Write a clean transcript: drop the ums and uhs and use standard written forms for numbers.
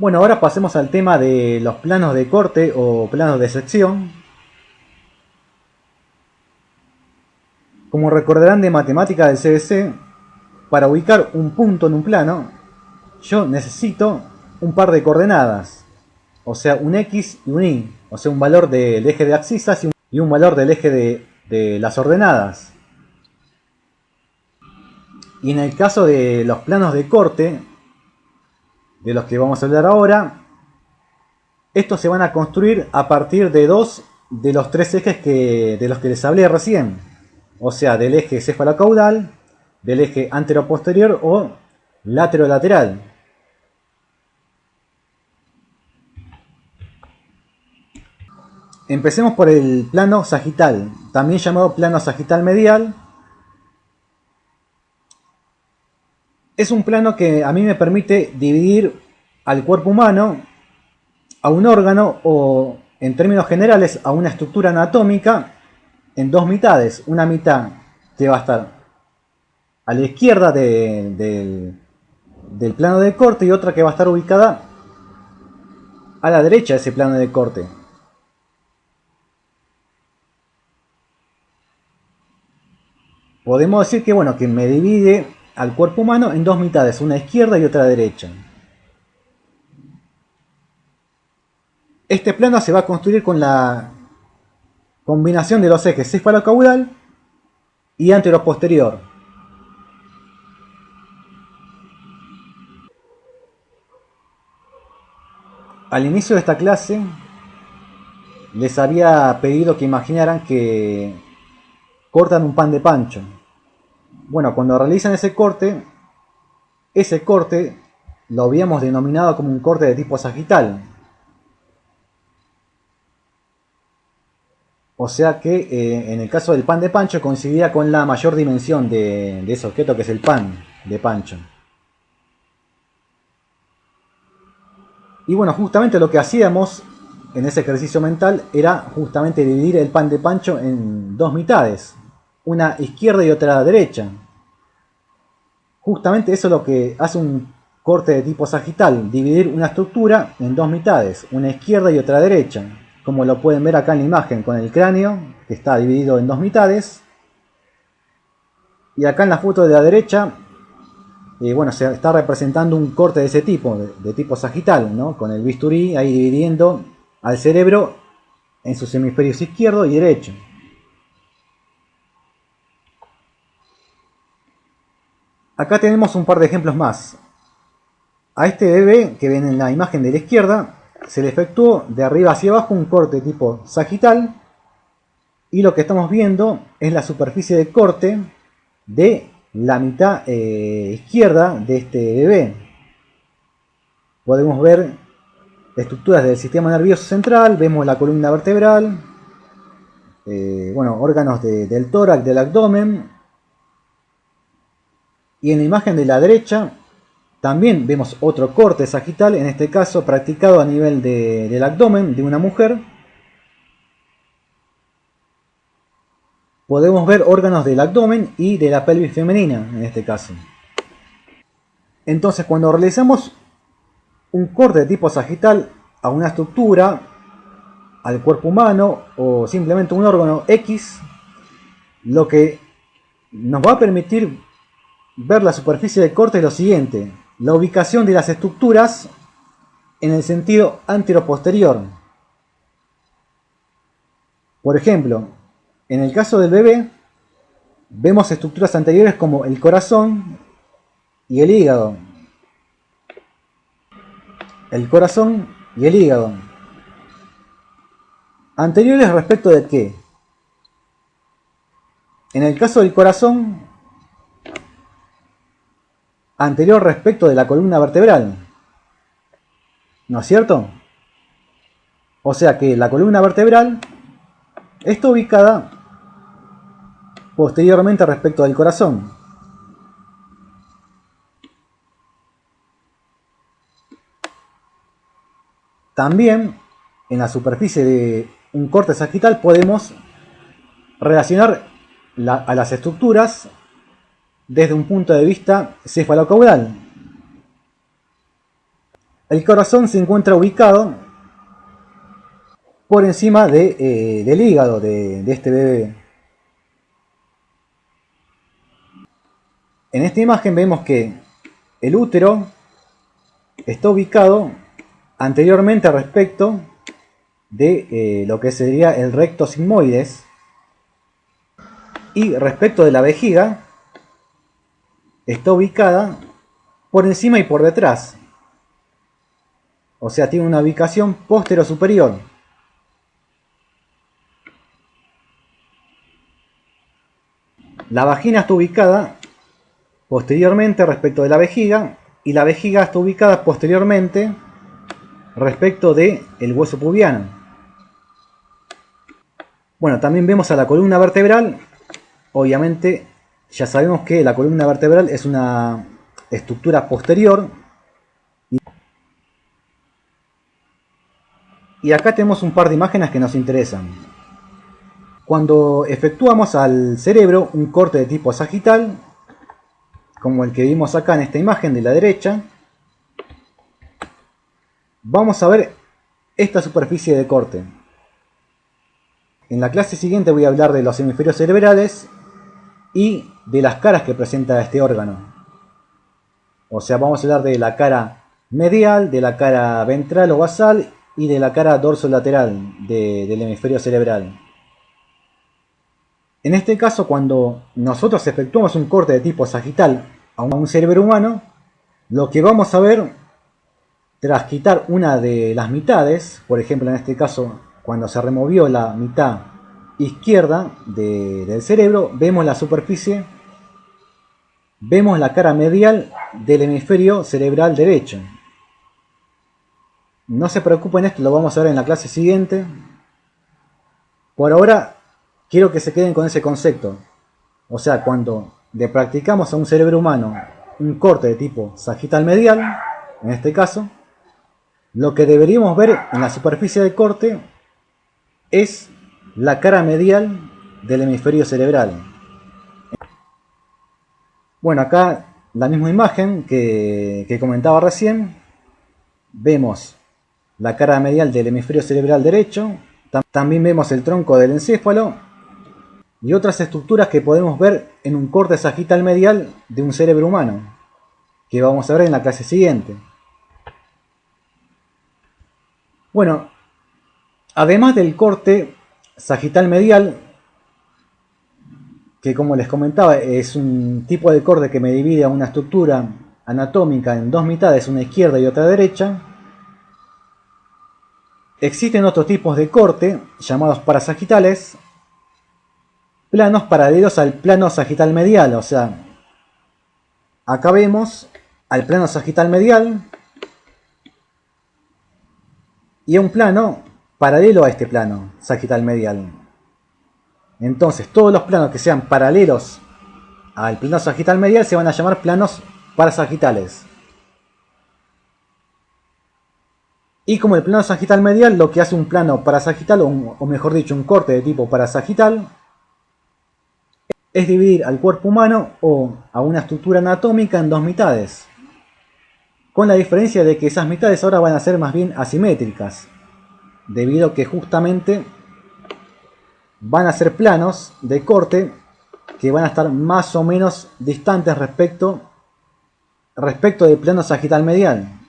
Bueno, ahora pasemos al tema de los planos de corte o planos de sección. Como recordarán de matemática del CBC, para ubicar un punto en un plano, yo necesito un par de coordenadas, o sea, un X y un Y, o sea, un valor del eje de abscisas y un valor del eje de las ordenadas. Y en el caso de los planos de corte, de los que vamos a hablar ahora, estos se van a construir a partir de dos de los tres ejes de los que les hablé recién. O sea, del eje cefalocaudal, del eje anteroposterior o laterolateral. Empecemos por el plano sagital, también llamado plano sagital medial. Es un plano que a mí me permite dividir al cuerpo humano, a un órgano o, en términos generales, a una estructura anatómica en dos mitades. Una mitad que va a estar a la izquierda del plano de corte y otra que va a estar ubicada a la derecha de ese plano de corte. Podemos decir que, bueno, que me divide al cuerpo humano en dos mitades, una izquierda y otra derecha. Este plano se va a construir con la combinación de los ejes cefalocaudal y anteroposterior. Al inicio de esta clase les había pedido que imaginaran que cortan un pan de pancho. Bueno, cuando realizan ese corte lo habíamos denominado como un corte de tipo sagital. O sea que en el caso del pan de pancho coincidía con la mayor dimensión de ese objeto que es el pan de pancho. Y bueno, justamente lo que hacíamos en ese ejercicio mental era justamente dividir el pan de pancho en dos mitades, una izquierda y otra derecha. Justamente eso es lo que hace un corte de tipo sagital, dividir una estructura en dos mitades, una izquierda y otra derecha, como lo pueden ver acá en la imagen con el cráneo, que está dividido en dos mitades. Y acá en la foto de la derecha, bueno, se está representando un corte de ese tipo, de tipo sagital, ¿no? Con el bisturí ahí dividiendo al cerebro en sus hemisferios izquierdo y derecho. Acá tenemos un par de ejemplos más. A este bebé que ven en la imagen de la izquierda se le efectuó de arriba hacia abajo un corte tipo sagital y lo que estamos viendo es la superficie de corte de la mitad izquierda de este bebé. Podemos ver estructuras del sistema nervioso central, vemos la columna vertebral, bueno, órganos del tórax, del abdomen. Y en la imagen de la derecha también vemos otro corte sagital, en este caso practicado a nivel del abdomen de una mujer. Podemos ver órganos del abdomen y de la pelvis femenina en este caso. Entonces, cuando realizamos un corte de tipo sagital a una estructura, al cuerpo humano o simplemente un órgano X, lo que nos va a permitir ver la superficie de corte es lo siguiente: la ubicación de las estructuras en el sentido anteroposterior. Por ejemplo, en el caso del bebé, vemos estructuras anteriores como el corazón y el hígado. El corazón y el hígado. ¿Anteriores respecto de qué? En el caso del corazón, anterior respecto de la columna vertebral. ¿No es cierto? O sea que la columna vertebral está ubicada posteriormente respecto del corazón. También en la superficie de un corte sagital podemos relacionar a las estructuras desde un punto de vista cefalocaudal. El corazón se encuentra ubicado por encima del hígado de este bebé. En esta imagen vemos que el útero está ubicado anteriormente respecto de lo que sería el recto sigmoides, y respecto de la vejiga está ubicada por encima y por detrás, o sea, tiene una ubicación posterior-superior. La vagina está ubicada posteriormente respecto de la vejiga, y la vejiga está ubicada posteriormente respecto del hueso pubiano. Bueno, también vemos a la columna vertebral. Obviamente ya sabemos que la columna vertebral es una estructura posterior. Y acá tenemos un par de imágenes que nos interesan. Cuando efectuamos al cerebro un corte de tipo sagital, como el que vimos acá en esta imagen de la derecha, vamos a ver esta superficie de corte. En la clase siguiente voy a hablar de los hemisferios cerebrales y de las caras que presenta este órgano. O sea, vamos a hablar de la cara medial, de la cara ventral o basal y de la cara dorsolateral del hemisferio cerebral. En este caso, cuando nosotros efectuamos un corte de tipo sagital a un cerebro humano, lo que vamos a ver, tras quitar una de las mitades, por ejemplo en este caso cuando se removió la mitad izquierda del cerebro, vemos la superficie, vemos la cara medial del hemisferio cerebral derecho. No se preocupen, esto lo vamos a ver en la clase siguiente. Por ahora quiero que se queden con ese concepto. O sea, cuando le practicamos a un cerebro humano un corte de tipo sagital medial, en este caso, lo que deberíamos ver en la superficie del corte es la cara medial del hemisferio cerebral. Bueno, acá la misma imagen que comentaba recién. Vemos la cara medial del hemisferio cerebral derecho. También vemos el tronco del encéfalo y otras estructuras que podemos ver en un corte sagital medial de un cerebro humano, que vamos a ver en la clase siguiente. Bueno, además del corte sagital medial, que como les comentaba es un tipo de corte que me divide a una estructura anatómica en dos mitades, una izquierda y otra derecha, existen otros tipos de corte llamados parasagitales, planos paralelos al plano sagital medial. O sea, acá vemos al plano sagital medial y a un plano paralelo a este plano sagital medial. Entonces todos los planos que sean paralelos al plano sagital medial se van a llamar planos parasagitales. Y como el plano sagital medial lo que hace un plano parasagital, o mejor dicho un corte de tipo parasagital, es dividir al cuerpo humano o a una estructura anatómica en dos mitades, con la diferencia de que esas mitades ahora van a ser más bien asimétricas, debido a que justamente van a ser planos de corte que van a estar más o menos distantes respecto del plano sagital medial.